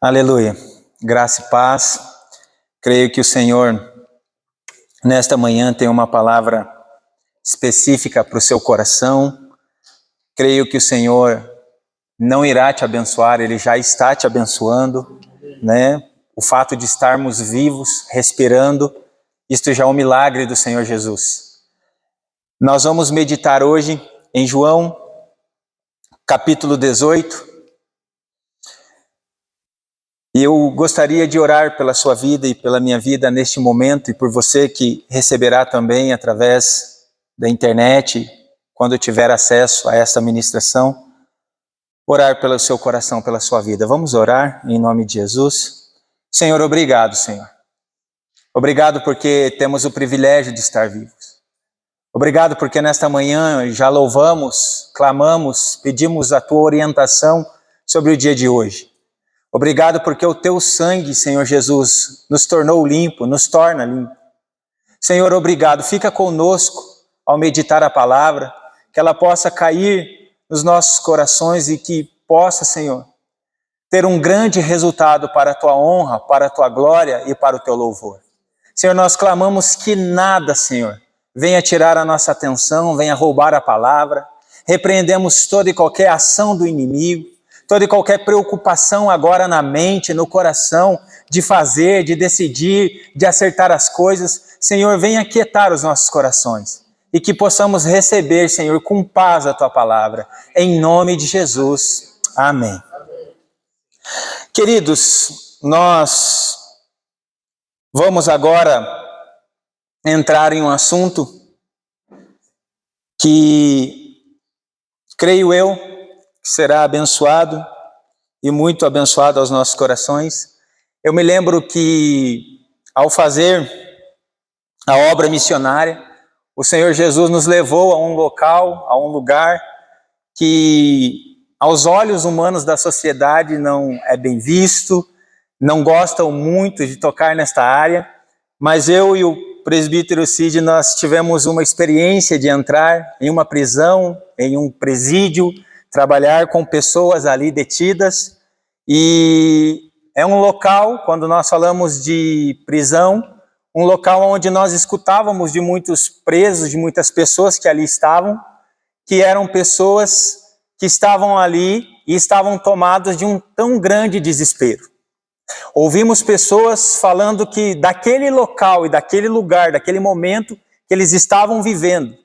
Aleluia. Graça e paz. Creio que o Senhor, nesta manhã, tem uma palavra específica para o seu coração. Creio que o Senhor não irá te abençoar, Ele já está te abençoando, né? O fato de estarmos vivos, respirando, isto já é um milagre do Senhor Jesus. Nós vamos meditar hoje em João, capítulo 18. E eu gostaria de orar pela sua vida e pela minha vida neste momento, e por você que receberá também através da internet, quando tiver acesso a esta ministração, orar pelo seu coração, pela sua vida. Vamos orar em nome de Jesus. Senhor, obrigado, Senhor. Obrigado porque temos o privilégio de estar vivos. Obrigado porque nesta manhã já louvamos, clamamos, pedimos a tua orientação sobre o dia de hoje. Obrigado porque o teu sangue, Senhor Jesus, nos tornou limpo, nos torna limpo. Senhor, obrigado. Fica conosco ao meditar a palavra, que ela possa cair nos nossos corações e que possa, Senhor, ter um grande resultado para a tua honra, para a tua glória e para o teu louvor. Senhor, nós clamamos que nada, Senhor, venha tirar a nossa atenção, venha roubar a palavra. Repreendemos toda e qualquer ação do inimigo, toda e qualquer preocupação agora na mente, no coração, de fazer, de decidir, de acertar as coisas. Senhor, venha aquietar os nossos corações e que possamos receber, Senhor, com paz a tua palavra. Em nome de Jesus. Amém. Queridos, nós vamos agora entrar em um assunto que, creio eu, será abençoado e muito abençoado aos nossos corações. Eu me lembro que, ao fazer a obra missionária, o Senhor Jesus nos levou a um local, a um lugar que, aos olhos humanos da sociedade, não é bem visto, não gostam muito de tocar nesta área, mas eu e o presbítero Cid, nós tivemos uma experiência de entrar em uma prisão, em um presídio, trabalhar com pessoas ali detidas, e é um local, quando nós falamos de prisão, um local onde nós escutávamos de muitos presos, de muitas pessoas que ali estavam, que eram pessoas que estavam ali e estavam tomadas de um tão grande desespero. Ouvimos pessoas falando que daquele local e daquele lugar, daquele momento que eles estavam vivendo,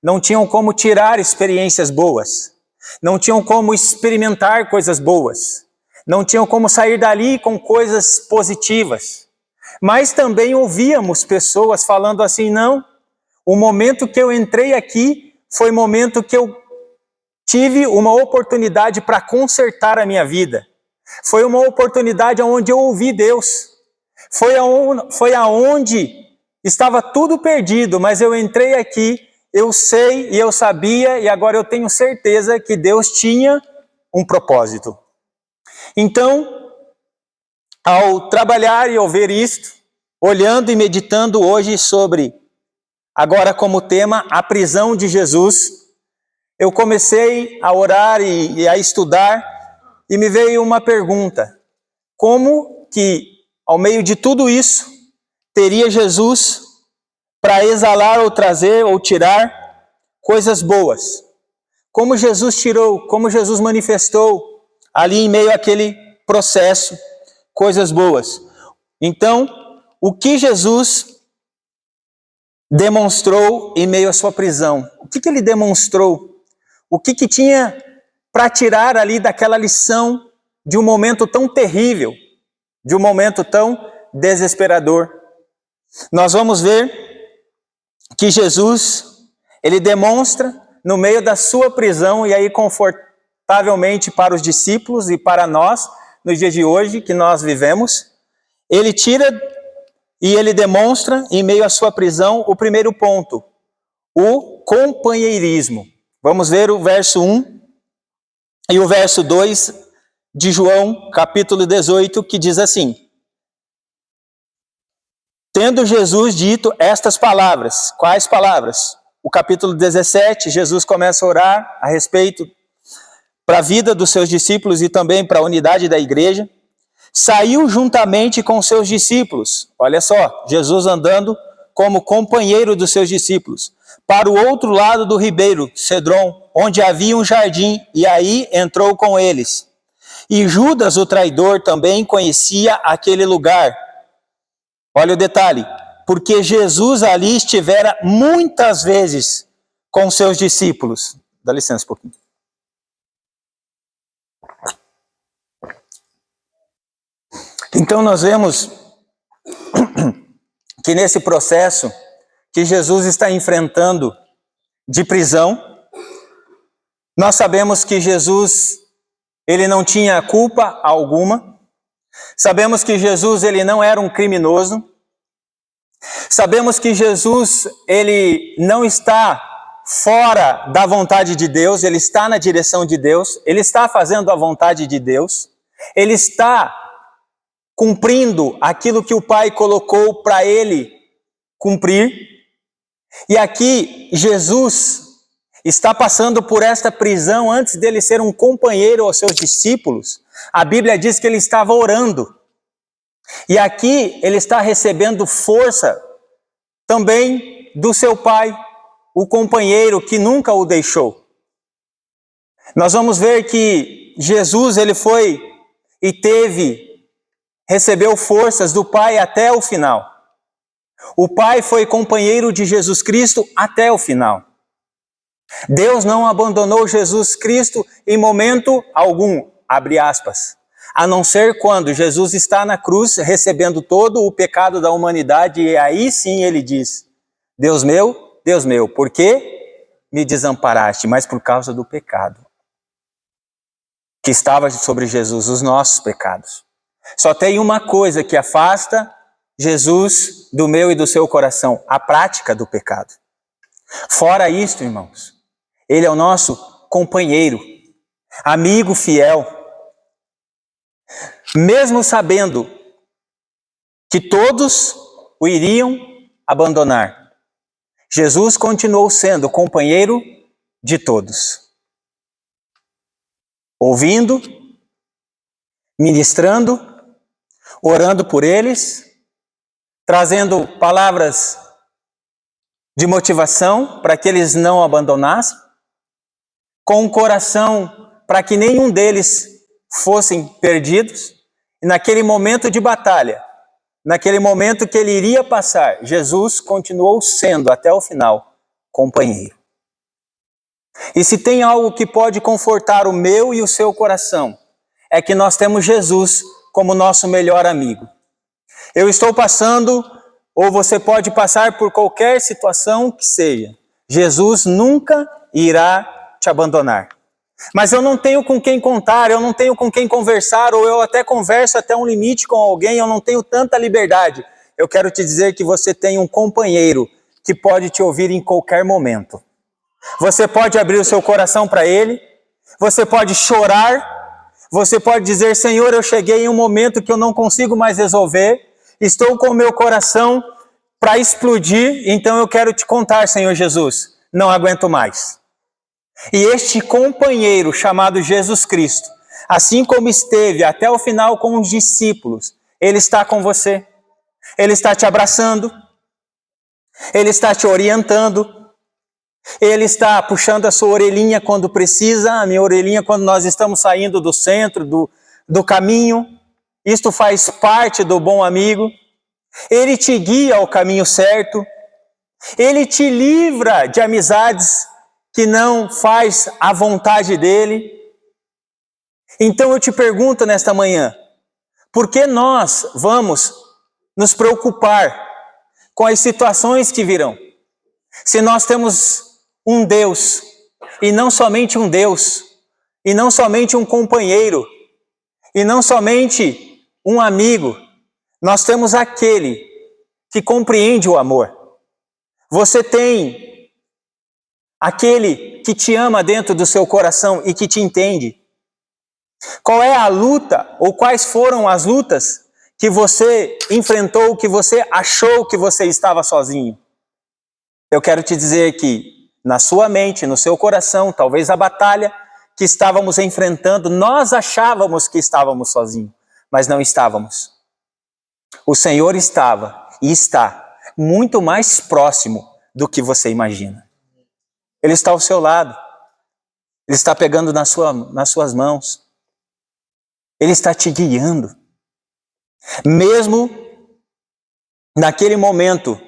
não tinham como tirar experiências boas, não tinham como experimentar coisas boas, não tinham como sair dali com coisas positivas. Mas também ouvíamos pessoas falando assim, não, o momento que eu entrei aqui foi o momento que eu tive uma oportunidade para consertar a minha vida. Foi uma oportunidade onde eu ouvi Deus. Foi aonde estava tudo perdido, mas eu entrei aqui, eu sei e eu sabia e agora eu tenho certeza que Deus tinha um propósito. Então, ao trabalhar e ouvir isto, olhando e meditando hoje sobre, agora como tema, a prisão de Jesus, eu comecei a orar e a estudar e me veio uma pergunta: como que, ao meio de tudo isso, teria Jesus para exalar ou trazer ou tirar coisas boas? Como Jesus tirou, como Jesus manifestou ali em meio àquele processo, coisas boas. Então, o que Jesus demonstrou em meio à sua prisão? O que ele demonstrou? O que tinha para tirar ali daquela lição de um momento tão terrível, de um momento tão desesperador? Nós vamos ver que Jesus, ele demonstra no meio da sua prisão, e aí confortavelmente para os discípulos e para nós, no dia de hoje que nós vivemos, ele tira e ele demonstra em meio à sua prisão o primeiro ponto, o companheirismo. Vamos ver o verso 1 e o verso 2 de João, capítulo 18, que diz assim: tendo Jesus dito estas palavras, quais palavras? O capítulo 17, Jesus começa a orar a respeito para a vida dos seus discípulos e também para a unidade da igreja. saiu juntamente com seus discípulos. Olha só, Jesus andando como companheiro dos seus discípulos, para o outro lado do ribeiro Cedron, onde havia um jardim, e aí entrou com eles. E Judas, o traidor, também conhecia aquele lugar. Olha o detalhe, porque Jesus ali estivera muitas vezes com seus discípulos. Dá licença um pouquinho. Então nós vemos que nesse processo que Jesus está enfrentando de prisão, nós sabemos que Jesus, ele não tinha culpa alguma. Sabemos que Jesus, ele não era um criminoso. Sabemos que Jesus, ele não está fora da vontade de Deus, ele está na direção de Deus, ele está fazendo a vontade de Deus, ele está cumprindo aquilo que o Pai colocou para ele cumprir. E aqui Jesus está passando por esta prisão antes dele ser um companheiro aos seus discípulos. A Bíblia diz que ele estava orando. E aqui ele está recebendo força também do seu Pai, o companheiro que nunca o deixou. Nós vamos ver que Jesus, ele foi e recebeu forças do Pai até o final. O Pai foi companheiro de Jesus Cristo até o final. Deus não abandonou Jesus Cristo em momento algum, abre aspas, a não ser quando Jesus está na cruz recebendo todo o pecado da humanidade, e aí sim ele diz: Deus meu, por que me desamparaste? Mas por causa do pecado que estava sobre Jesus, os nossos pecados. Só tem uma coisa que afasta Jesus do meu e do seu coração: a prática do pecado. Fora isto, irmãos, ele é o nosso companheiro, amigo fiel. Mesmo sabendo que todos o iriam abandonar, Jesus continuou sendo companheiro de todos. Ouvindo, ministrando, orando por eles, trazendo palavras de motivação para que eles não abandonassem, com um coração para que nenhum deles fossem perdidos. E naquele momento de batalha, naquele momento que ele iria passar, Jesus continuou sendo até o final companheiro. E se tem algo que pode confortar o meu e o seu coração, é que nós temos Jesus como nosso melhor amigo. Eu estou passando, ou você pode passar por qualquer situação que seja, Jesus nunca irá te abandonar. Mas eu não tenho com quem contar, eu não tenho com quem conversar, ou eu até converso até um limite com alguém, eu não tenho tanta liberdade. Eu quero te dizer que você tem um companheiro que pode te ouvir em qualquer momento. Você pode abrir o seu coração para ele, você pode chorar, você pode dizer: Senhor, eu cheguei em um momento que eu não consigo mais resolver, estou com o meu coração para explodir, então eu quero te contar, Senhor Jesus, não aguento mais. E este companheiro chamado Jesus Cristo, assim como esteve até o final com os discípulos, ele está com você, ele está te abraçando, ele está te orientando, ele está puxando a sua orelhinha quando precisa, a minha orelhinha quando nós estamos saindo do centro, do caminho. Isto faz parte do bom amigo. Ele te guia ao caminho certo, ele te livra de amizades que não faz a vontade dele. Então eu te pergunto nesta manhã, por que nós vamos nos preocupar com as situações que virão? Se nós temos um Deus, e não somente um Deus, e não somente um companheiro, e não somente um amigo, nós temos aquele que compreende o amor. Você tem aquele que te ama dentro do seu coração e que te entende. Qual é a luta, ou quais foram as lutas que você enfrentou, que você achou que você estava sozinho? Eu quero te dizer que na sua mente, no seu coração, talvez a batalha que estávamos enfrentando, nós achávamos que estávamos sozinhos. mas não estávamos. O Senhor estava e está muito mais próximo do que você imagina. Ele está ao seu lado. Ele está pegando nas suas mãos. Ele está te guiando. Mesmo naquele momento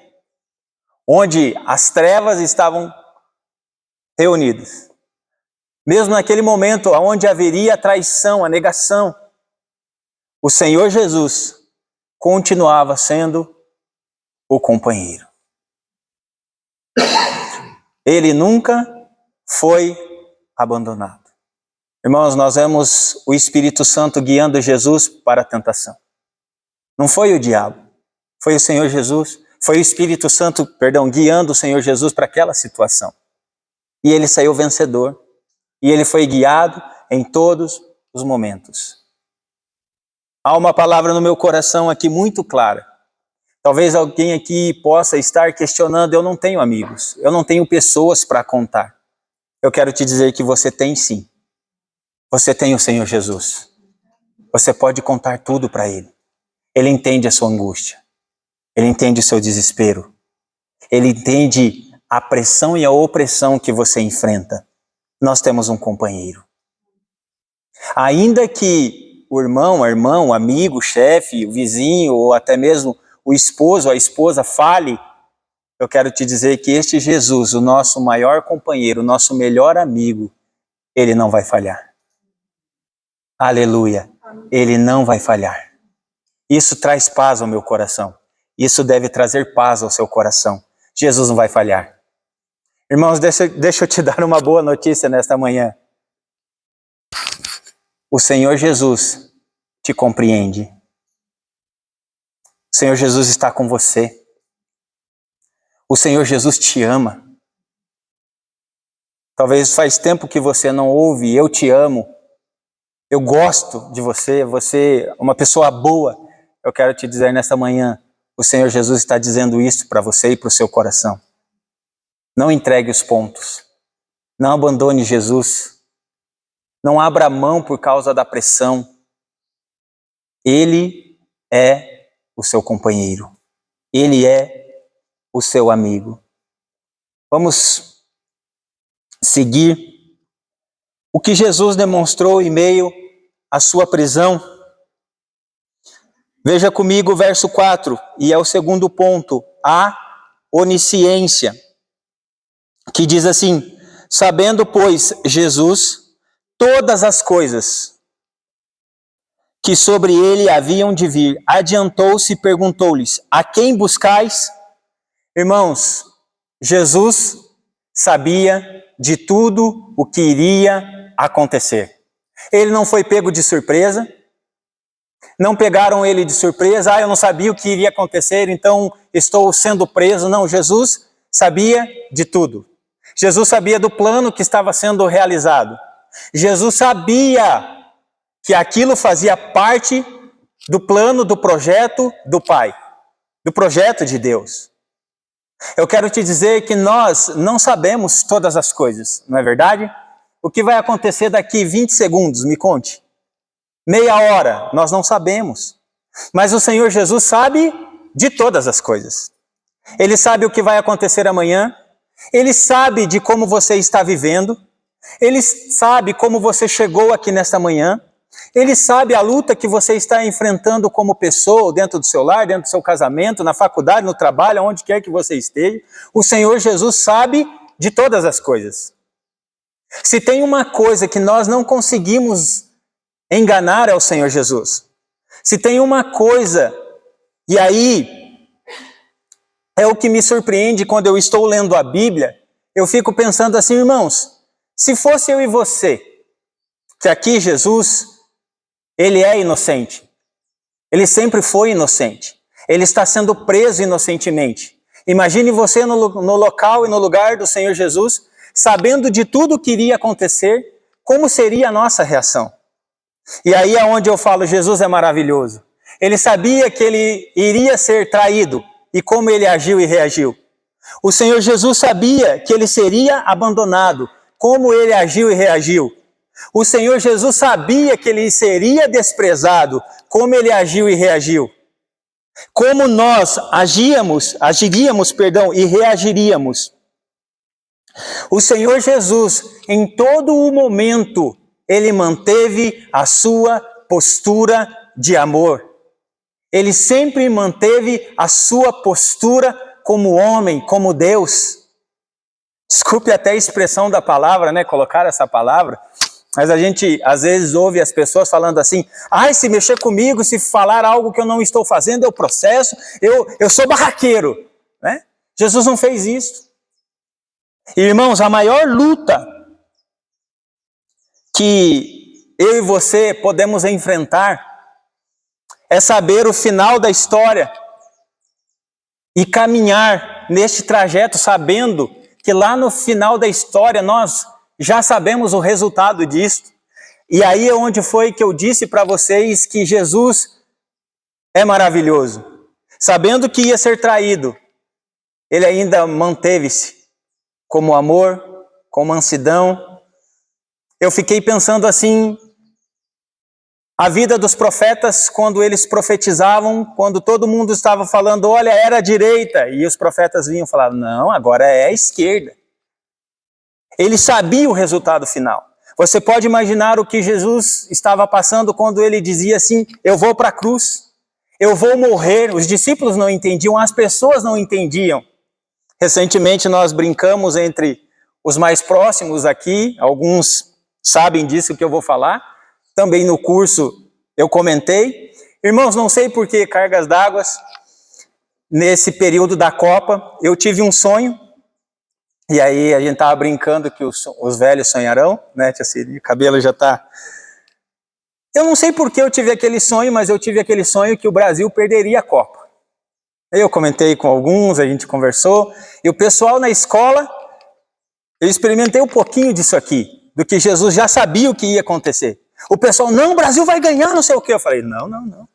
onde as trevas estavam reunidas. Mesmo naquele momento onde haveria a traição, a negação, o Senhor Jesus continuava sendo o companheiro. Ele nunca foi abandonado. Irmãos, nós vemos o Espírito Santo guiando Jesus para a tentação. Não foi o diabo, foi o Senhor Jesus, foi o Espírito Santo, guiando o Senhor Jesus para aquela situação. E ele saiu vencedor. E ele foi guiado em todos os momentos. Há uma palavra no meu coração aqui muito clara. Talvez alguém aqui possa estar questionando, eu não tenho amigos, eu não tenho pessoas para contar. Eu quero te dizer que você tem sim. Você tem o Senhor Jesus. Você pode contar tudo para Ele. Ele entende a sua angústia. Ele entende o seu desespero. Ele entende a pressão e a opressão que você enfrenta. Nós temos um companheiro. Ainda que o irmão, a irmã, o amigo, o chefe, o vizinho, ou até mesmo o esposo, a esposa fale, eu quero te dizer que este Jesus, o nosso maior companheiro, o nosso melhor amigo, ele não vai falhar. Aleluia. Ele não vai falhar. Isso traz paz ao meu coração. Isso deve trazer paz ao seu coração. Jesus não vai falhar. Irmãos, deixa eu te dar uma boa notícia nesta manhã. O Senhor Jesus te compreende. O Senhor Jesus está com você. O Senhor Jesus te ama. Talvez faz tempo que você não ouve, eu te amo. Eu gosto de você, você é uma pessoa boa. Eu quero te dizer nesta manhã, o Senhor Jesus está dizendo isso para você e para o seu coração. Não entregue os pontos. Não abandone Jesus. Não abra mão por causa da pressão. Ele é o seu companheiro. Ele é o seu amigo. Vamos seguir o que Jesus demonstrou em meio à sua prisão. Veja comigo o verso 4, e é o segundo ponto, a onisciência, que diz assim: sabendo, pois, Jesus todas as coisas que sobre ele haviam de vir, adiantou-se e perguntou-lhes: a quem buscais? Irmãos, Jesus sabia de tudo o que iria acontecer. Ele não foi pego de surpresa. Não pegaram ele de surpresa. Eu não sabia o que iria acontecer, então estou sendo preso. Não, Jesus sabia de tudo. Jesus sabia do plano que estava sendo realizado. Jesus sabia que aquilo fazia parte do plano, do projeto do Pai, do projeto de Deus. Eu quero te dizer que nós não sabemos todas as coisas, não é verdade? O que vai acontecer daqui 20 segundos, me conte. Meia hora, nós não sabemos. Mas o Senhor Jesus sabe de todas as coisas. Ele sabe o que vai acontecer amanhã. Ele sabe de como você está vivendo. Ele sabe como você chegou aqui nesta manhã. Ele sabe a luta que você está enfrentando como pessoa, dentro do seu lar, dentro do seu casamento, na faculdade, no trabalho, onde quer que você esteja. O Senhor Jesus sabe de todas as coisas. Se tem uma coisa que nós não conseguimos enganar, é o Senhor Jesus. Se tem uma coisa, e aí é o que me surpreende quando eu estou lendo a Bíblia, eu fico pensando assim, irmãos, se fosse eu e você, que aqui Jesus, ele é inocente. Ele sempre foi inocente. Ele está sendo preso inocentemente. Imagine você no local e no lugar do Senhor Jesus, sabendo de tudo o que iria acontecer, como seria a nossa reação? E aí é onde eu falo, Jesus é maravilhoso. Ele sabia que ele iria ser traído e como ele agiu e reagiu. O Senhor Jesus sabia que ele seria abandonado, como ele agiu e reagiu. O Senhor Jesus sabia que ele seria desprezado, como ele agiu e reagiu. Como nós agiríamos, e reagiríamos. O Senhor Jesus, em todo o momento, ele manteve a sua postura de amor. Ele sempre manteve a sua postura como homem, como Deus. Desculpe até a expressão da palavra, né? Colocar essa palavra. Mas a gente, às vezes, ouve as pessoas falando assim, ai, se mexer comigo, se falar algo que eu não estou fazendo, eu processo, eu sou barraqueiro. Né? Jesus não fez isso. Irmãos, a maior luta que eu e você podemos enfrentar é saber o final da história e caminhar neste trajeto sabendo que lá no final da história nós já sabemos o resultado disto. E aí é onde foi que eu disse para vocês que Jesus é maravilhoso. Sabendo que ia ser traído, ele ainda manteve-se como amor, com mansidão. Eu fiquei pensando assim, a vida dos profetas, quando eles profetizavam, quando todo mundo estava falando, olha, era a direita, e os profetas vinham e falavam, não, agora é a esquerda. Ele sabia o resultado final. Você pode imaginar o que Jesus estava passando quando ele dizia assim, eu vou para a cruz, eu vou morrer. Os discípulos não entendiam, as pessoas não entendiam. Recentemente nós brincamos entre os mais próximos aqui, alguns sabem disso que eu vou falar, também no curso eu comentei. Irmãos, não sei por que cargas d'água, nesse período da Copa, eu tive um sonho, e aí a gente estava brincando que os velhos sonharão, né, tia Ciri? O cabelo já está... Eu não sei por que eu tive aquele sonho, mas eu tive aquele sonho que o Brasil perderia a Copa. Eu comentei com alguns, a gente conversou, e o pessoal na escola, eu experimentei um pouquinho disso aqui, do que Jesus já sabia o que ia acontecer. O pessoal, não, o Brasil vai ganhar, não sei o quê. Eu falei, não.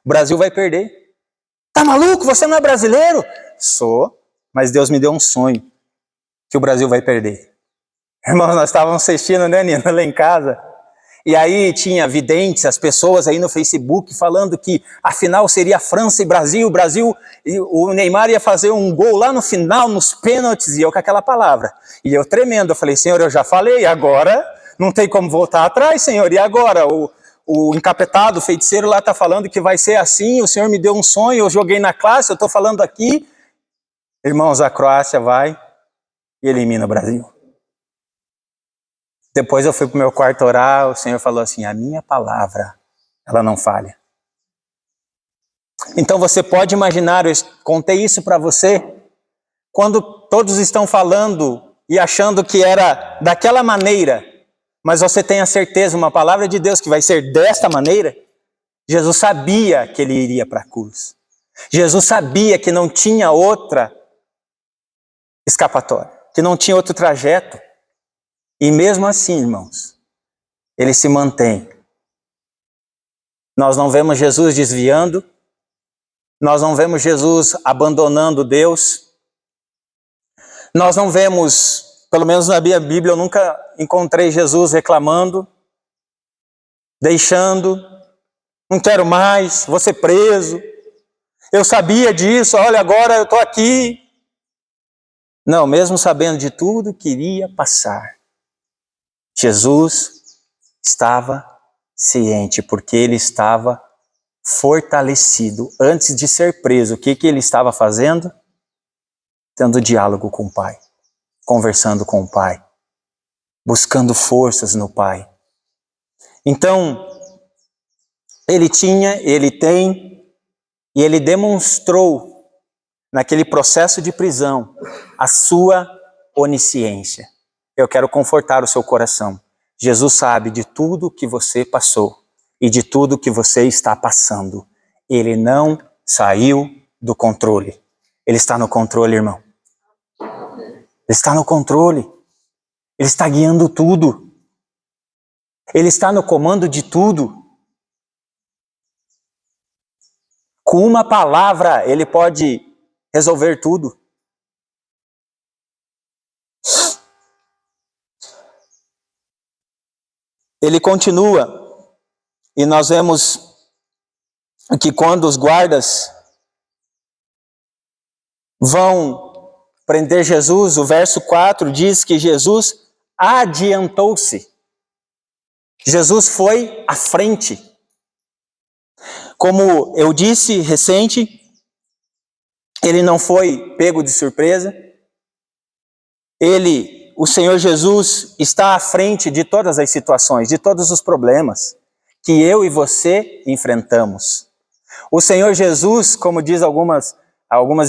O Brasil vai perder. Tá maluco? Você não é brasileiro? Sou, mas Deus me deu um sonho, que o Brasil vai perder. Irmãos, nós estávamos assistindo, né, Nina, lá em casa. E aí tinha videntes, as pessoas aí no Facebook falando que a final seria França e Brasil. O Brasil, o Neymar ia fazer um gol lá no final, nos pênaltis, e eu com aquela palavra. E eu tremendo, eu falei, Senhor, eu já falei, agora não tem como voltar atrás, Senhor. E agora? O encapetado, o feiticeiro lá está falando que vai ser assim, o Senhor me deu um sonho, eu joguei na classe, eu estou falando aqui. Irmãos, a Croácia vai e elimina o Brasil. Depois eu fui para o meu quarto orar, o Senhor falou assim, a minha palavra, ela não falha. Então você pode imaginar, eu contei isso para você, quando todos estão falando e achando que era daquela maneira, mas você tem a certeza, uma palavra de Deus que vai ser desta maneira, Jesus sabia que ele iria para a cruz. Jesus sabia que não tinha outra escapatória, que não tinha outro trajeto. E mesmo assim, irmãos, ele se mantém. Nós não vemos Jesus desviando, nós não vemos Jesus abandonando Deus, nós não vemos, pelo menos na minha Bíblia, eu nunca encontrei Jesus reclamando, deixando, não quero mais, vou ser preso, eu sabia disso, olha, agora eu estou aqui. Não, mesmo sabendo de tudo, queria passar. Jesus estava ciente, porque ele estava fortalecido. Antes de ser preso, o que ele estava fazendo? Tendo diálogo com o Pai, conversando com o Pai, buscando forças no Pai. Então, ele tinha, ele tem, e ele demonstrou, naquele processo de prisão, a sua onisciência. Eu quero confortar o seu coração. Jesus sabe de tudo que você passou e de tudo que você está passando. Ele não saiu do controle. Ele está no controle, irmão. Ele está no controle. Ele está guiando tudo. Ele está no comando de tudo. Com uma palavra, ele pode resolver tudo. ele continua, e nós vemos que quando os guardas vão prender Jesus, o verso 4 diz que Jesus adiantou-se. Jesus foi à frente. Como eu disse recente, ele não foi pego de surpresa. O Senhor Jesus, está à frente de todas as situações, de todos os problemas que eu e você enfrentamos. O Senhor Jesus, como diz algumas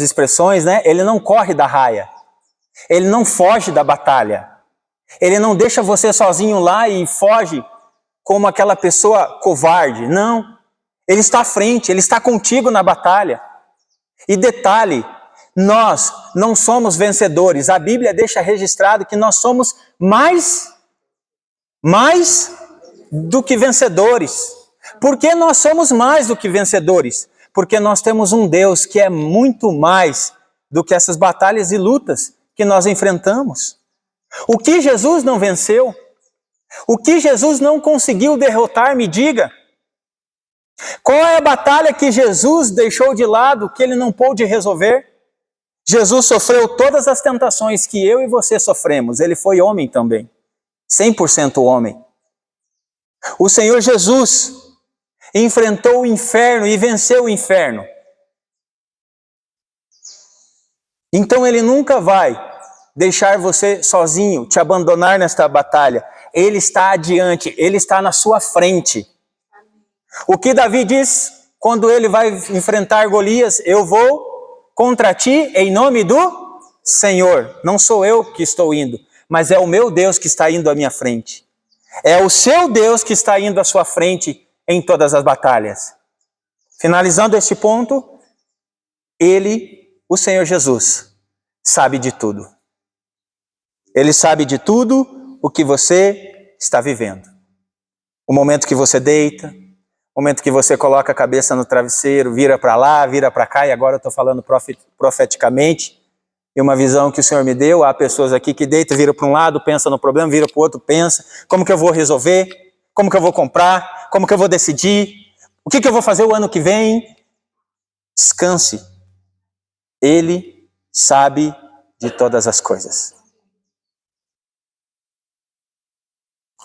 expressões, né? Ele não corre da raia. Ele não foge da batalha. Ele não deixa você sozinho lá e foge como aquela pessoa covarde. Não. Ele está à frente, ele está contigo na batalha. E detalhe, nós não somos vencedores. A Bíblia deixa registrado que nós somos mais do que vencedores. Por que nós somos mais do que vencedores? Porque nós temos um Deus que é muito mais do que essas batalhas e lutas que nós enfrentamos. O que Jesus não venceu? O que Jesus não conseguiu derrotar, me diga. Qual é a batalha que Jesus deixou de lado, que ele não pôde resolver? Jesus sofreu todas as tentações que eu e você sofremos. Ele foi homem também. 100% homem. O Senhor Jesus enfrentou o inferno e venceu o inferno. Então ele nunca vai deixar você sozinho, te abandonar nesta batalha. Ele está adiante, ele está na sua frente. O que Davi diz quando ele vai enfrentar Golias? Eu vou contra ti em nome do Senhor. Não sou eu que estou indo, mas é o meu Deus que está indo à minha frente. É o seu Deus que está indo à sua frente em todas as batalhas. Finalizando este ponto, o Senhor Jesus, sabe de tudo. Ele sabe de tudo o que você está vivendo. O momento que você deita, o momento que você coloca a cabeça no travesseiro, vira para lá, vira para cá, e agora eu estou falando profeticamente, e uma visão que o Senhor me deu. Há pessoas aqui que deitam, vira para um lado, pensa no problema, vira para o outro, pensa, como que eu vou resolver, como que eu vou comprar, como que eu vou decidir, o que eu vou fazer o ano que vem. Descanse. Ele sabe de todas as coisas.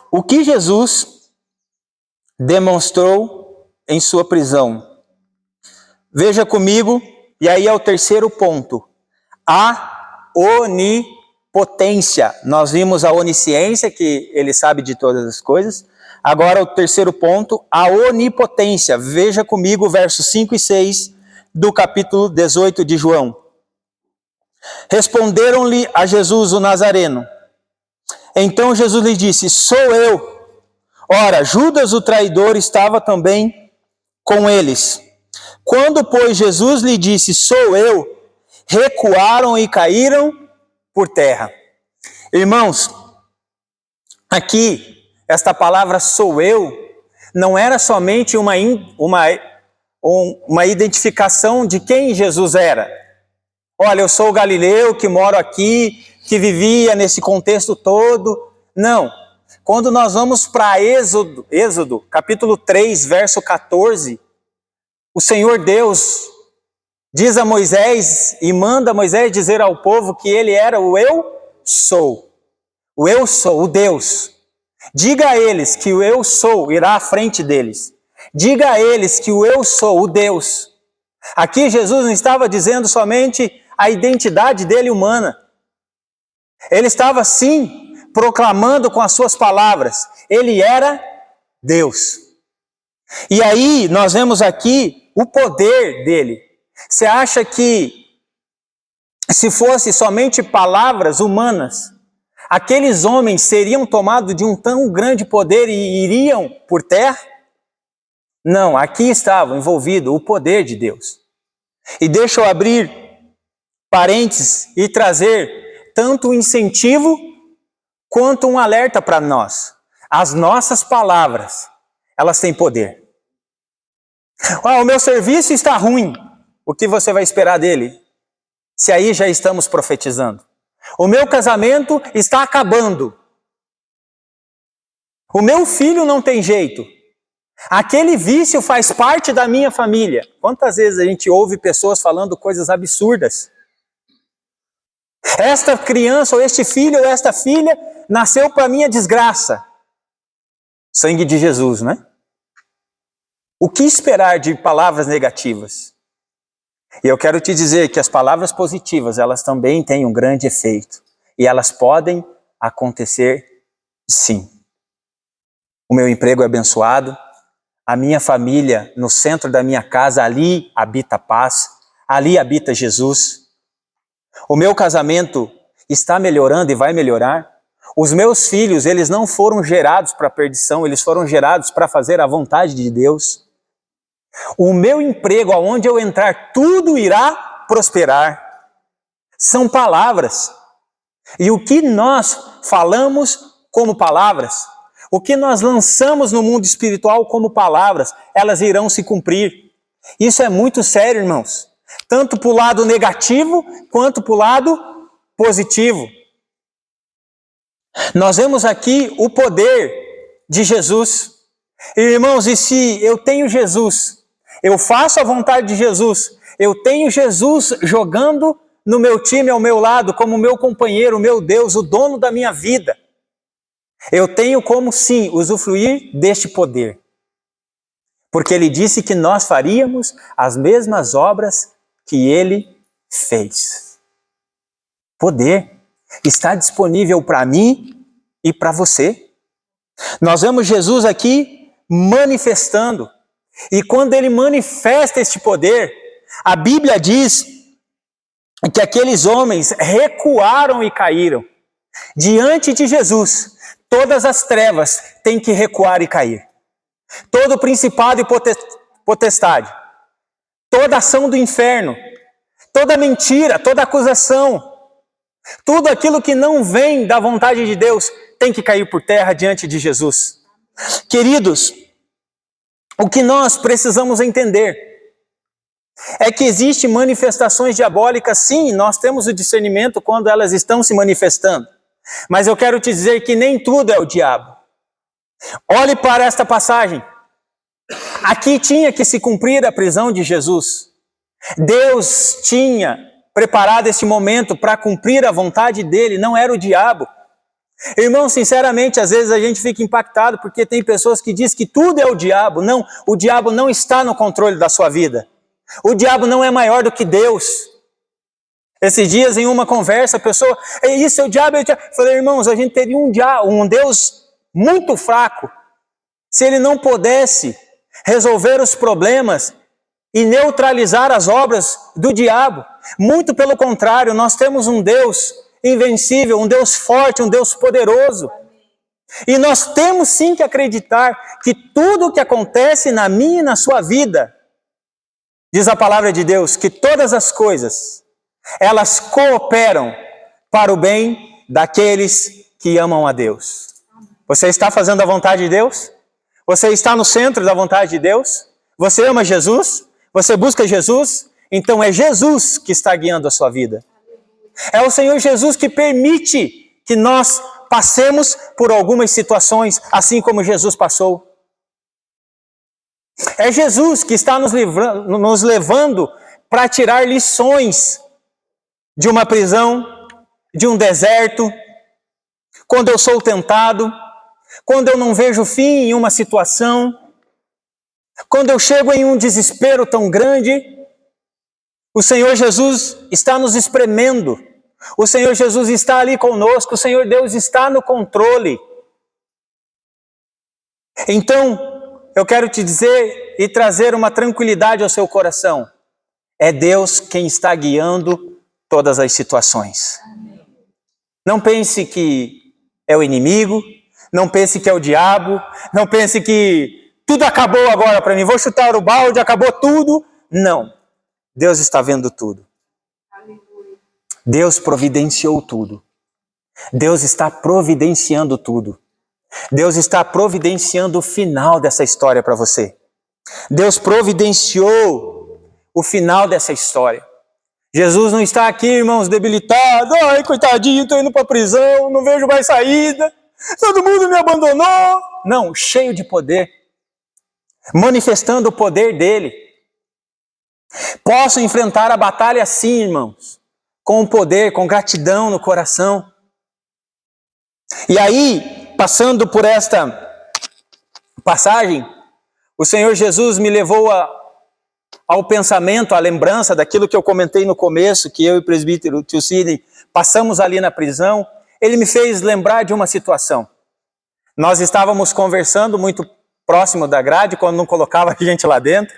O que Jesus demonstrou em sua prisão? Veja comigo, e aí é o terceiro ponto. A onipotência. Nós vimos a onisciência, que ele sabe de todas as coisas. Agora o terceiro ponto, a onipotência. Veja comigo versos 5 e 6 do capítulo 18 de João. Responderam-lhe a Jesus o Nazareno. Então Jesus lhe disse: sou eu. Ora, Judas o traidor estava também com eles. Quando, pois, Jesus lhe disse: sou eu, recuaram e caíram por terra. Irmãos, aqui, esta palavra sou eu, não era somente uma identificação de quem Jesus era. Olha, eu sou o Galileu, que moro aqui, que vivia nesse contexto todo. Não. Quando nós vamos para Êxodo, capítulo 3, verso 14, o Senhor Deus diz a Moisés e manda Moisés dizer ao povo que ele era o eu sou. O eu sou, o Deus. Diga a eles que o eu sou irá à frente deles. Diga a eles que o eu sou, o Deus. Aqui Jesus não estava dizendo somente a identidade dele humana. Ele estava sim proclamando com as suas palavras. Ele era Deus. E aí nós vemos aqui o poder dele. Você acha que se fosse somente palavras humanas, aqueles homens seriam tomados de um tão grande poder e iriam por terra? Não, aqui estava envolvido o poder de Deus. E deixa eu abrir parênteses e trazer tanto um incentivo quanto um alerta para nós. As nossas palavras, elas têm poder. O meu serviço está ruim. O que você vai esperar dele? Se aí já estamos profetizando. O meu casamento está acabando. O meu filho não tem jeito. Aquele vício faz parte da minha família. Quantas vezes a gente ouve pessoas falando coisas absurdas? Esta criança, ou este filho, ou esta filha, nasceu para minha desgraça. Sangue de Jesus, né? O que esperar de palavras negativas? E eu quero te dizer que as palavras positivas, elas também têm um grande efeito. E elas podem acontecer sim. O meu emprego é abençoado, a minha família, no centro da minha casa, ali habita a paz, ali habita Jesus. O meu casamento está melhorando e vai melhorar. Os meus filhos, eles não foram gerados para perdição, eles foram gerados para fazer a vontade de Deus. O meu emprego, aonde eu entrar, tudo irá prosperar. São palavras. E o que nós falamos como palavras, o que nós lançamos no mundo espiritual como palavras, elas irão se cumprir. Isso é muito sério, irmãos. Tanto para o lado negativo, quanto para o lado positivo. Nós vemos aqui o poder de Jesus. Irmãos, e se eu tenho Jesus, eu faço a vontade de Jesus, eu tenho Jesus jogando no meu time ao meu lado, como meu companheiro, meu Deus, o dono da minha vida, eu tenho como sim usufruir deste poder. Porque ele disse que nós faríamos as mesmas obras que ele fez. Poder está disponível para mim e para você. Nós vemos Jesus aqui manifestando. E quando ele manifesta este poder, a Bíblia diz que aqueles homens recuaram e caíram. Diante de Jesus, todas as trevas têm que recuar e cair. Todo principado e potestade, toda ação do inferno, toda mentira, toda acusação, tudo aquilo que não vem da vontade de Deus tem que cair por terra diante de Jesus. Queridos, o que nós precisamos entender é que existem manifestações diabólicas, sim, nós temos o discernimento quando elas estão se manifestando. Mas eu quero te dizer que nem tudo é o diabo. Olhe para esta passagem. Aqui tinha que se cumprir a prisão de Jesus. Deus tinha preparado esse momento para cumprir a vontade dele, não era o diabo. Irmão, sinceramente, às vezes a gente fica impactado porque tem pessoas que dizem que tudo é o diabo. Não, o diabo não está no controle da sua vida. O diabo não é maior do que Deus. Esses dias em uma conversa, a pessoa, isso é o diabo, é o diabo. Eu falei, irmãos, a gente teria um Deus muito fraco se ele não pudesse resolver os problemas e neutralizar as obras do diabo. Muito pelo contrário, nós temos um Deus invencível, um Deus forte, um Deus poderoso. E nós temos sim que acreditar que tudo o que acontece na minha e na sua vida, diz a palavra de Deus, que todas as coisas, elas cooperam para o bem daqueles que amam a Deus. Você está fazendo a vontade de Deus? Você está no centro da vontade de Deus? Você ama Jesus? Você busca Jesus? Então é Jesus que está guiando a sua vida. É o Senhor Jesus que permite que nós passemos por algumas situações, assim como Jesus passou. É Jesus que está nos levando para tirar lições de uma prisão, de um deserto, quando eu sou tentado, quando eu não vejo fim em uma situação, quando eu chego em um desespero tão grande, o Senhor Jesus está nos espremendo, o Senhor Jesus está ali conosco, o Senhor Deus está no controle. Então, eu quero te dizer e trazer uma tranquilidade ao seu coração. É Deus quem está guiando todas as situações. Não pense que é o inimigo, não pense que é o diabo, não pense que tudo acabou agora para mim, vou chutar o balde, acabou tudo. Não, Deus está vendo tudo. Deus providenciou tudo. Deus está providenciando tudo. Deus está providenciando o final dessa história para você. Deus providenciou o final dessa história. Jesus não está aqui, irmãos, debilitado. Ai, coitadinho, estou indo para a prisão, não vejo mais saída. Todo mundo me abandonou. Não, cheio de poder, manifestando o poder dele. Posso enfrentar a batalha sim, irmãos, com poder, com gratidão no coração. E aí, passando por esta passagem, o Senhor Jesus me levou ao pensamento, à lembrança daquilo que eu comentei no começo, que eu e o presbítero tio Sidney passamos ali na prisão. Ele me fez lembrar de uma situação. Nós estávamos conversando muito próximo da grade, quando não colocava a gente lá dentro.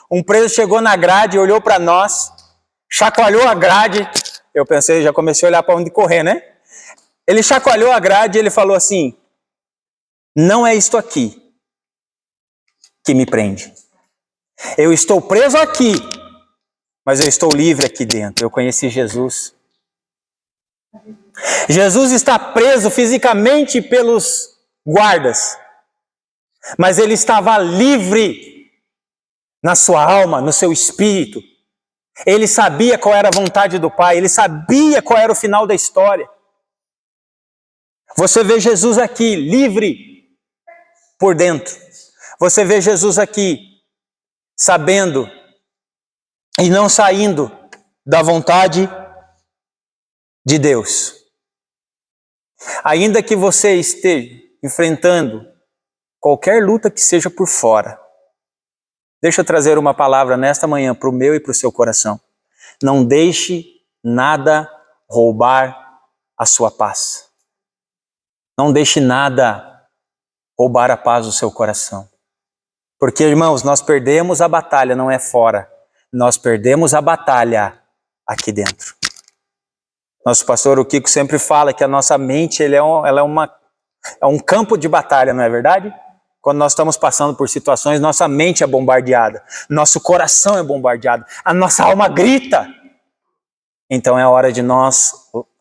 Um preso chegou na grade, olhou para nós, chacoalhou a grade. Eu pensei, já comecei a olhar para onde correr, né? Ele chacoalhou a grade e ele falou assim: não é isto aqui que me prende. Eu estou preso aqui, mas eu estou livre aqui dentro. Eu conheci Jesus. Jesus está preso fisicamente pelos guardas, mas ele estava livre na sua alma, no seu espírito. Ele sabia qual era a vontade do Pai, ele sabia qual era o final da história. Você vê Jesus aqui, livre por dentro. Você vê Jesus aqui, sabendo e não saindo da vontade de Deus. Ainda que você esteja enfrentando qualquer luta que seja por fora, deixa eu trazer uma palavra nesta manhã para o meu e para o seu coração. Não deixe nada roubar a sua paz. Não deixe nada roubar a paz do seu coração. Porque, irmãos, nós perdemos a batalha, não é fora. Nós perdemos a batalha aqui dentro. Nosso pastor, o Kiko, sempre fala que a nossa mente ela é um campo de batalha, não é verdade? Quando nós estamos passando por situações, nossa mente é bombardeada, nosso coração é bombardeado, a nossa alma grita. Então é hora de nós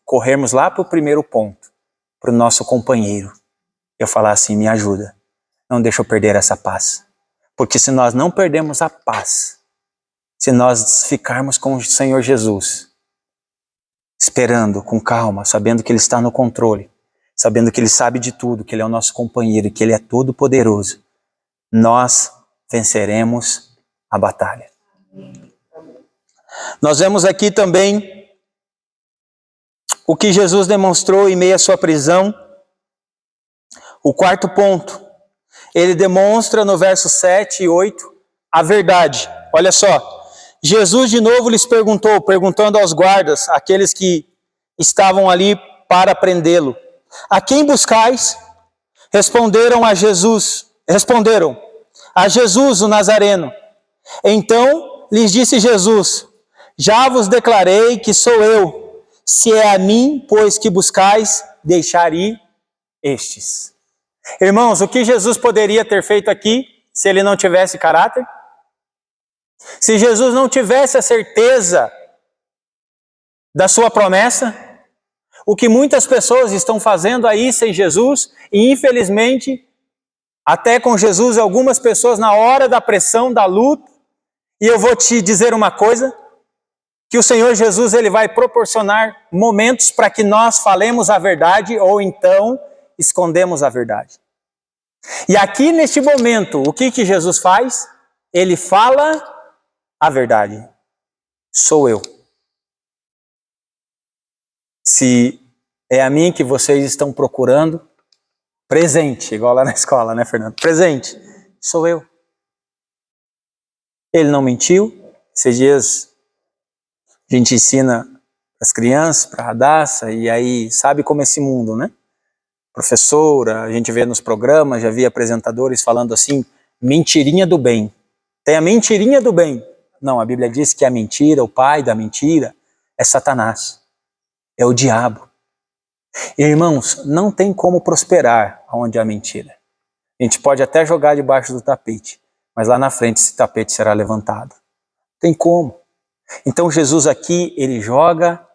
corrermos lá para o primeiro ponto, para o nosso companheiro. Eu falar assim: me ajuda, não deixa eu perder essa paz. Porque se nós não perdemos a paz, se nós ficarmos com o Senhor Jesus, esperando com calma, sabendo que Ele está no controle, sabendo que Ele sabe de tudo, que Ele é o nosso companheiro e que Ele é todo poderoso, nós venceremos a batalha. Nós vemos aqui também o que Jesus demonstrou em meio à sua prisão. O quarto ponto, ele demonstra no verso 7 e 8 a verdade. Olha só, Jesus de novo lhes perguntando aos guardas, aqueles que estavam ali para prendê-lo: a quem buscais? Responderam a Jesus o Nazareno. Então lhes disse Jesus: já vos declarei que sou eu. Se é a mim, pois, que buscais, deixar ir estes. Irmãos, o que Jesus poderia ter feito aqui se ele não tivesse caráter? Se Jesus não tivesse a certeza da sua promessa, o que muitas pessoas estão fazendo aí sem Jesus, e infelizmente, até com Jesus, algumas pessoas na hora da pressão, da luta, e eu vou te dizer uma coisa, que o Senhor Jesus ele vai proporcionar momentos para que nós falemos a verdade, ou então escondemos a verdade. E aqui neste momento, o que Jesus faz? Ele fala a verdade. Sou eu. Se é a mim que vocês estão procurando, presente, igual lá na escola, né, Fernando? Presente, sou eu. Ele não mentiu. Esses dias a gente ensina para as crianças, para a Radassa, e aí sabe como é esse mundo, né? Professora, a gente vê nos programas, já vi apresentadores falando assim, mentirinha do bem. Tem a mentirinha do bem. Não, a Bíblia diz que a mentira, o pai da mentira, é Satanás. É o diabo. E, irmãos, não tem como prosperar onde há mentira. A gente pode até jogar debaixo do tapete, mas lá na frente esse tapete será levantado. Tem como. Então Jesus aqui, ele joga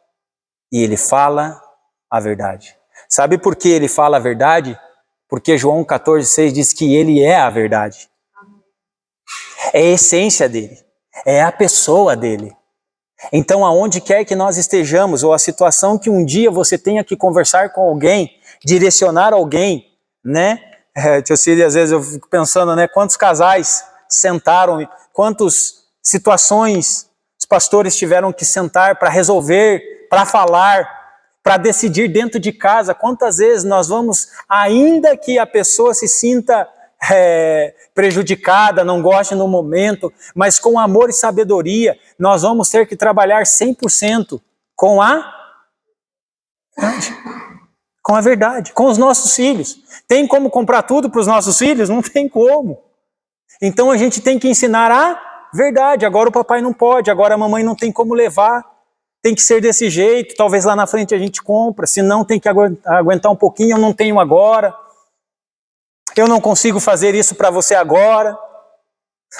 e ele fala a verdade. Sabe por que ele fala a verdade? Porque João 14,6 diz que ele é a verdade. É a essência dele. É a pessoa dele. Então, aonde quer que nós estejamos, ou a situação que um dia você tenha que conversar com alguém, direcionar alguém, né? Tio Cid, às vezes eu fico pensando, né? Quantos casais sentaram, quantas situações os pastores tiveram que sentar para resolver, para falar, para decidir dentro de casa. Quantas vezes nós vamos, ainda que a pessoa se sinta prejudicada, não goste no momento, mas com amor e sabedoria, nós vamos ter que trabalhar 100% com a verdade, com os nossos filhos. Tem como comprar tudo para os nossos filhos? Não tem como. Então a gente tem que ensinar a verdade. Agora o papai não pode, agora a mamãe não tem como levar. Tem que ser desse jeito, talvez lá na frente a gente compra, se não tem que aguentar um pouquinho, eu não tenho agora. Eu não consigo fazer isso para você agora.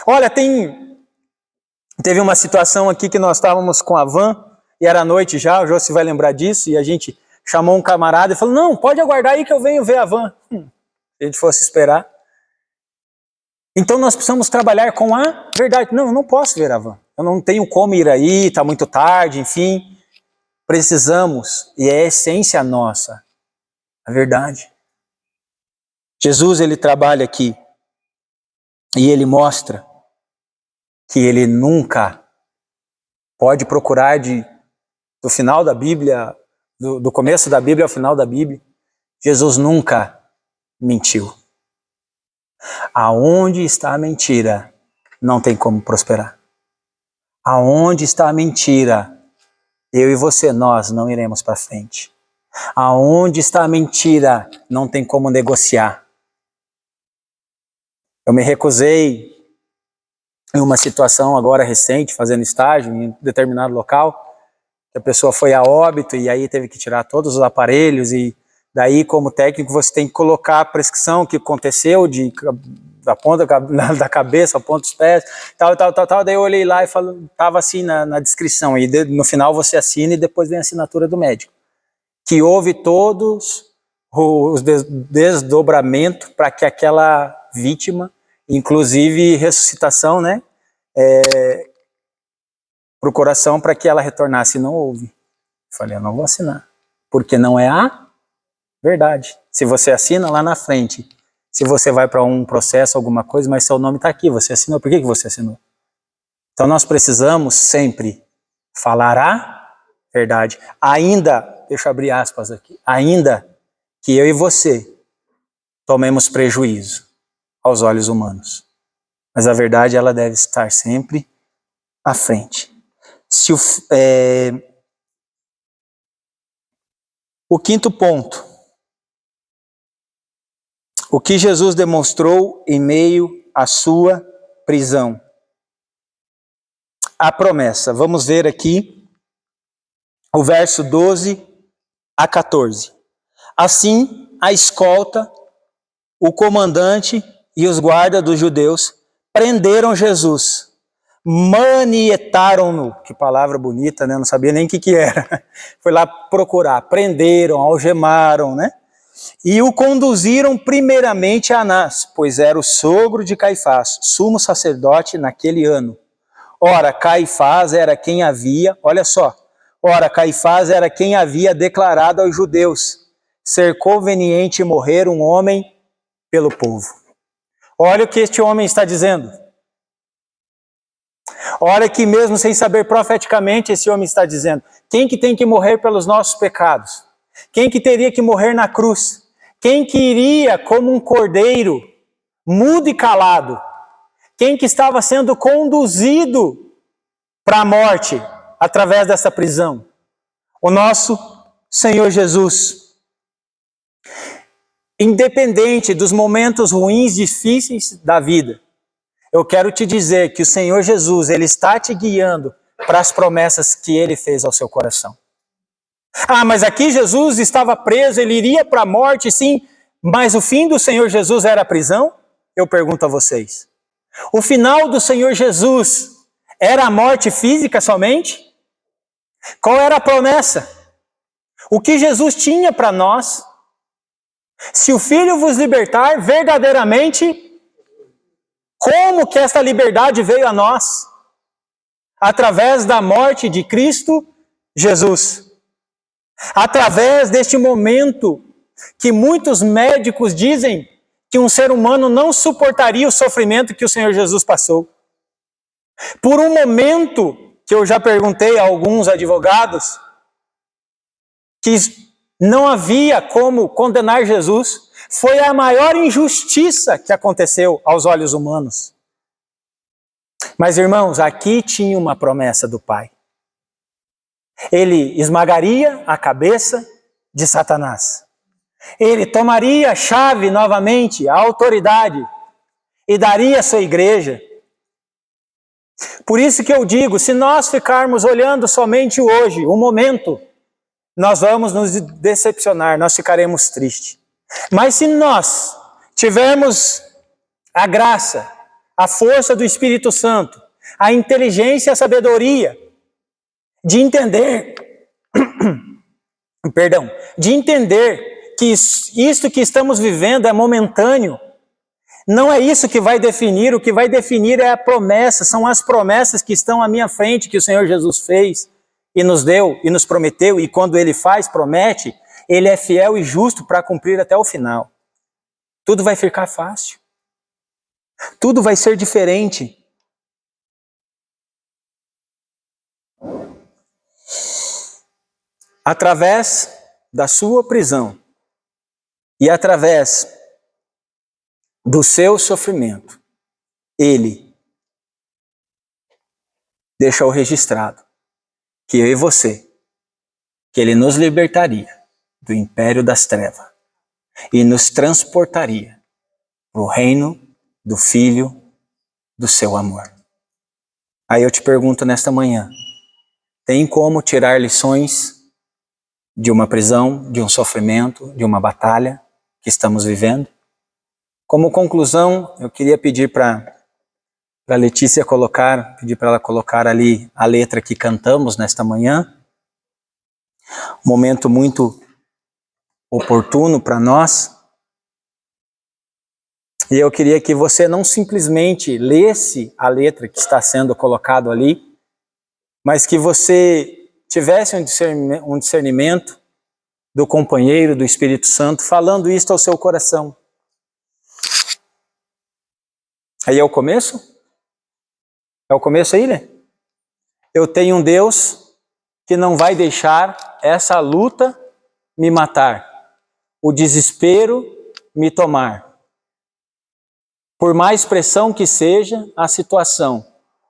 Olha, teve uma situação aqui que nós estávamos com a van, e era noite já, o José vai lembrar disso, e a gente chamou um camarada e falou, não, pode aguardar aí que eu venho ver a van. Se a gente fosse esperar. Então nós precisamos trabalhar com a verdade. Não, eu não posso ver a van. Eu não tenho como ir aí, está muito tarde, enfim. Precisamos, e é a essência nossa, a verdade. Jesus, ele trabalha aqui e ele mostra que ele nunca pode procurar do final da Bíblia, do começo da Bíblia ao final da Bíblia, Jesus nunca mentiu. Aonde está a mentira, não tem como prosperar. Aonde está a mentira, eu e você, nós não iremos para frente. Aonde está a mentira, não tem como negociar. Eu me recusei em uma situação agora recente, fazendo estágio em determinado local, que a pessoa foi a óbito e aí teve que tirar todos os aparelhos e daí como técnico você tem que colocar a prescrição que aconteceu da ponta da cabeça, a ponta dos pés, tal. Daí eu olhei lá e estava assim na descrição e no final você assina e depois vem a assinatura do médico. Que houve todos os desdobramentos para que aquela vítima, inclusive ressuscitação, né? Procuração para que ela retornasse, não houve. Falei, eu não vou assinar, porque não é a verdade. Se você assina lá na frente, se você vai para um processo, alguma coisa, mas seu nome está aqui, você assinou, por que você assinou? Então nós precisamos sempre falar a verdade. Ainda, deixa eu abrir aspas aqui, ainda que eu e você tomemos prejuízo aos olhos humanos. Mas a verdade, ela deve estar sempre à frente. O quinto ponto. O que Jesus demonstrou em meio à sua prisão. A promessa. Vamos ver aqui o verso 12 a 14. Assim, a escolta, o comandante e os guardas dos judeus prenderam Jesus, manietaram-no, que palavra bonita, né? Não sabia nem o que era. Foi lá procurar, prenderam, algemaram, né? E o conduziram primeiramente a Anás, pois era o sogro de Caifás, sumo sacerdote naquele ano. Ora, Caifás era quem havia, olha só, Caifás era quem havia declarado aos judeus ser conveniente morrer um homem pelo povo. Olha o que este homem está dizendo. Olha que mesmo sem saber profeticamente esse homem está dizendo. Quem que tem que morrer pelos nossos pecados? Quem que teria que morrer na cruz? Quem que iria como um cordeiro, mudo e calado? Quem que estava sendo conduzido para a morte através dessa prisão? O nosso Senhor Jesus. Independente dos momentos ruins, difíceis da vida, eu quero te dizer que o Senhor Jesus, Ele está te guiando para as promessas que Ele fez ao seu coração. Ah, mas aqui Jesus estava preso, Ele iria para a morte, sim, mas o fim do Senhor Jesus era a prisão? Eu pergunto a vocês. O final do Senhor Jesus era a morte física somente? Qual era a promessa? O que Jesus tinha para nós? Se o Filho vos libertar, verdadeiramente, como que esta liberdade veio a nós? através da morte de Cristo Jesus. Através deste momento que muitos médicos dizem que um ser humano não suportaria o sofrimento que o Senhor Jesus passou. Por um momento que eu já perguntei a alguns advogados que não havia como condenar Jesus, foi a maior injustiça que aconteceu aos olhos humanos. Mas, irmãos, aqui tinha uma promessa do Pai. Ele esmagaria a cabeça de Satanás. Ele tomaria a chave novamente, a autoridade, e daria a sua igreja. Por isso que eu digo, se nós ficarmos olhando somente hoje, o momento, nós vamos nos decepcionar, nós ficaremos tristes. Mas se nós tivermos a graça, a força do Espírito Santo, a inteligência e a sabedoria de entender, de entender que isto que estamos vivendo é momentâneo, não é isso que vai definir, o que vai definir é a promessa, são as promessas que estão à minha frente, que o Senhor Jesus fez e nos deu e nos prometeu, e quando Ele faz, promete, Ele é fiel e justo para cumprir até o final. Tudo vai ficar fácil. Tudo vai ser diferente. Através da sua prisão e através do seu sofrimento, Ele deixou registrado que eu e você, que Ele nos libertaria do império das trevas e nos transportaria para o reino do Filho do seu amor. Aí eu te pergunto nesta manhã, tem como tirar lições de uma prisão, de um sofrimento, de uma batalha que estamos vivendo? Como conclusão, eu queria pedir para Letícia pedir para ela colocar ali a letra que cantamos nesta manhã. Um momento muito oportuno para nós. E eu queria que você não simplesmente lesse a letra que está sendo colocado ali, mas que você tivesse um discernimento do companheiro, do Espírito Santo, falando isto ao seu coração. Aí é o começo? É o começo aí, né? Eu tenho um Deus que não vai deixar essa luta me matar, o desespero me tomar. Por mais pressão que seja a situação,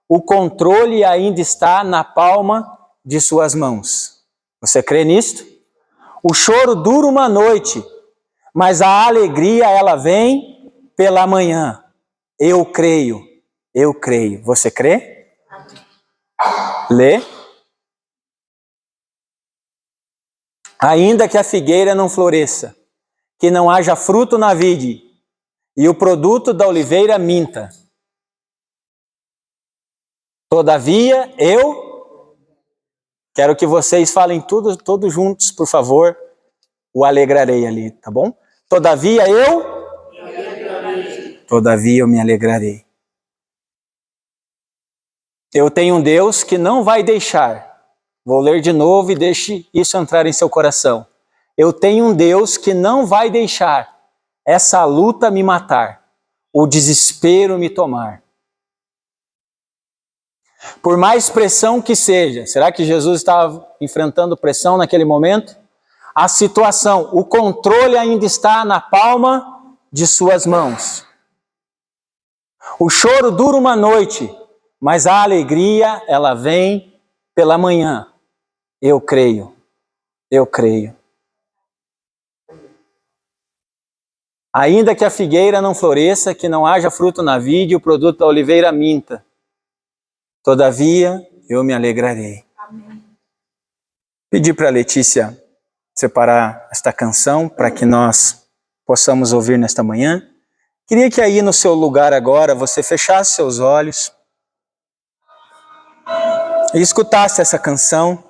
o controle ainda está na palma de suas mãos. Você crê nisto? O choro dura uma noite, mas a alegria ela vem pela manhã. Eu creio. Você crê? Lê. Ainda que a figueira não floresça, que não haja fruto na vide, e o produto da oliveira minta. Todavia, eu quero que vocês falem todos juntos, por favor, o alegrarei ali, tá bom? Todavia eu me alegrarei. Todavia eu me alegrarei. Eu tenho um Deus que não vai deixar, vou ler de novo e deixe isso entrar em seu coração. Eu tenho um Deus que não vai deixar essa luta me matar, o desespero me tomar. Por mais pressão que seja, será que Jesus estava enfrentando pressão naquele momento? A situação, o controle ainda está na palma de suas mãos. O choro dura uma noite, mas a alegria, ela vem pela manhã. Eu creio. Ainda que a figueira não floresça, que não haja fruto na vide, o produto da oliveira minta. Todavia, eu me alegrarei. Amém. Pedi para a Letícia separar esta canção para que nós possamos ouvir nesta manhã. Queria que aí no seu lugar agora você fechasse seus olhos e escutasse essa canção.